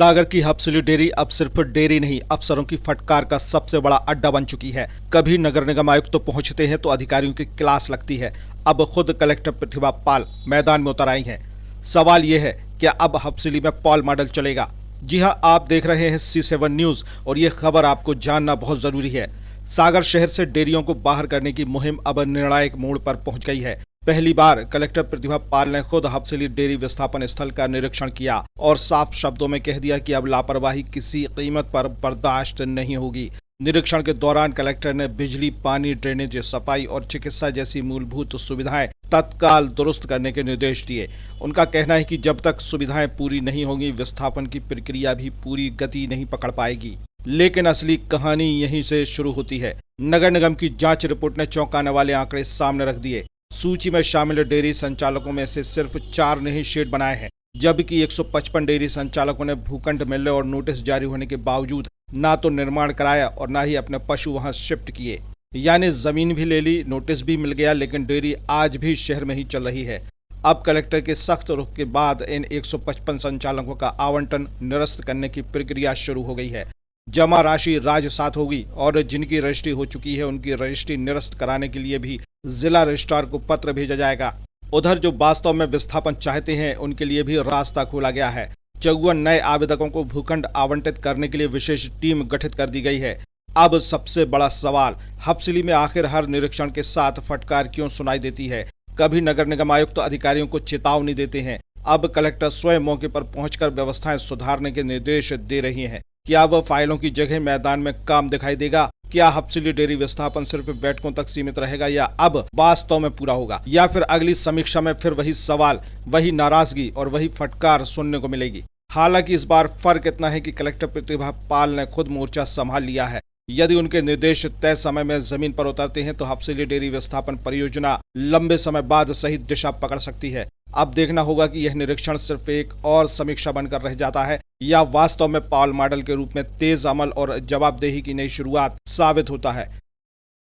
सागर की हबसिली डेयरी अब सिर्फ डेयरी नहीं, अफसरों की फटकार का सबसे बड़ा अड्डा बन चुकी है। कभी नगर निगम आयुक्त तो पहुंचते हैं तो अधिकारियों की क्लास लगती है। अब खुद कलेक्टर प्रतिभा पाल मैदान में उतर आई हैं। सवाल ये है, क्या अब हबसिली में पॉल मॉडल चलेगा? जी हां, आप देख रहे हैं C7 न्यूज और ये खबर आपको जानना बहुत जरूरी है। सागर शहर से डेयरियों को बाहर करने की मुहिम अब निर्णायक मोड़ पर पहुंच गई है। पहली बार कलेक्टर प्रतिभा पाल ने खुद हबसिली डेयरी विस्थापन स्थल का निरीक्षण किया और साफ शब्दों में कह दिया कि अब लापरवाही किसी कीमत पर बर्दाश्त नहीं होगी। निरीक्षण के दौरान कलेक्टर ने बिजली, पानी, ड्रेनेज, सफाई और चिकित्सा जैसी मूलभूत सुविधाएं तत्काल दुरुस्त करने के निर्देश दिए। उनका कहना है कि जब तक सुविधाएं पूरी नहीं होंगी, विस्थापन की प्रक्रिया भी पूरी गति नहीं पकड़ पाएगी। लेकिन असली कहानी यहीं से शुरू होती है। नगर निगम की जांच रिपोर्ट ने चौंकाने वाले आंकड़े सामने रख दिए। सूची में शामिल डेयरी संचालकों में से सिर्फ 4 ने ही शेड बनाए हैं, जबकि 155 डेयरी संचालकों ने भूखंड मिलने और नोटिस जारी होने के बावजूद ना तो निर्माण कराया और ना ही अपने पशु वहां शिफ्ट किए। यानी जमीन भी ले ली, नोटिस भी मिल गया, लेकिन डेयरी आज भी शहर में ही चल रही है। अब कलेक्टर के सख्त रुख के बाद इन 155 संचालकों का आवंटन निरस्त करने की प्रक्रिया शुरू हो गई है। जमा राशि राजसात होगी और जिनकी रजिस्ट्री हो चुकी है उनकी रजिस्ट्री निरस्त कराने के लिए भी जिला रजिस्ट्रार को पत्र भेजा जाएगा। उधर जो वास्तव में विस्थापन चाहते हैं उनके लिए भी रास्ता खोला गया है। 54 नए आवेदकों को भूखंड आवंटित करने के लिए विशेष टीम गठित कर दी गई है। अब सबसे बड़ा सवाल, हबसिली में आखिर हर निरीक्षण के साथ फटकार क्यों सुनाई देती है? कभी नगर निगम आयुक्त अधिकारियों को चेतावनी देते हैं, अब कलेक्टर स्वयं मौके पर पहुंचकर व्यवस्थाएं सुधारने के निर्देश दे रही हैं। क्या अब फाइलों की जगह मैदान में काम दिखाई देगा? क्या हबसिली डेयरी विस्थापन सिर्फ बैठकों तक सीमित रहेगा या अब वास्तव में पूरा होगा? या फिर अगली समीक्षा में फिर वही सवाल, वही नाराजगी और वही फटकार सुनने को मिलेगी? हालांकि इस बार फर्क इतना है कि कलेक्टर प्रतिभा पाल ने खुद मोर्चा संभाल लिया है। यदि उनके निर्देश तय समय में जमीन पर उतरते हैं तो हबसिली डेयरी विस्थापन परियोजना लंबे समय बाद सही दिशा पकड़ सकती है। अब देखना होगा कि यह निरीक्षण सिर्फ एक और समीक्षा बनकर रह जाता है या वास्तव में पॉल मॉडल के रूप में तेज अमल और जवाबदेही की नई शुरुआत साबित होता है।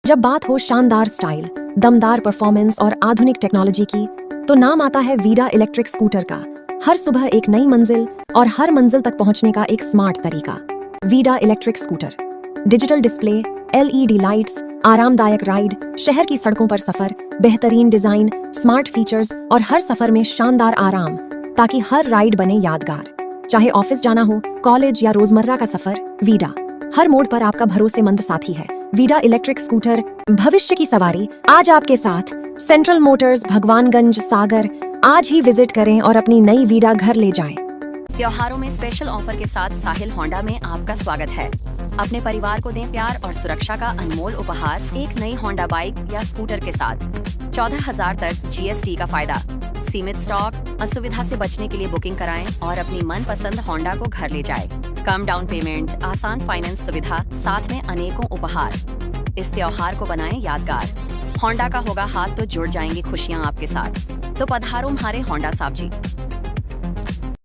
जब बात हो शानदार स्टाइल, दमदार परफॉर्मेंस और आधुनिक टेक्नोलॉजी की, तो नाम आता है वीडा इलेक्ट्रिक स्कूटर का। हर सुबह एक नई मंजिल और हर मंजिल तक पहुंचने का एक स्मार्ट तरीका। Vida electric scooter, digital display, LED lights, आरामदायक राइड, शहर की सड़कों पर सफर, बेहतरीन डिजाइन, स्मार्ट फीचर्स और हर सफर में शानदार आराम, ताकि हर राइड बने यादगार। चाहे ऑफिस जाना हो, कॉलेज या रोजमर्रा का सफर, वीडा हर मोड़ पर आपका भरोसेमंद साथी है। वीडा इलेक्ट्रिक स्कूटर, भविष्य की सवारी आज आपके साथ। सेंट्रल मोटर्स, भगवानगंज, सागर। आज ही विजिट करें और अपनी नई वीडा घर ले जाएं। त्योहारों में स्पेशल ऑफर के साथ साहिल होंडा में आपका स्वागत है। अपने परिवार को दें प्यार और सुरक्षा का अनमोल उपहार एक नई होंडा बाइक या स्कूटर के साथ। 14,000 तक GST का फायदा। सीमित स्टॉक, असुविधा से बचने के लिए बुकिंग कराएं और अपनी मनपसंद होंडा को घर ले जाएं। कम डाउन पेमेंट, आसान फाइनेंस सुविधा, साथ में अनेकों उपहार। इस त्योहार को बनाएं यादगार। होंडा का होगा हाथ तो जुड़ जाएंगी खुशियां आपके साथ। तो पधारो हमारे होंडा साहब जी।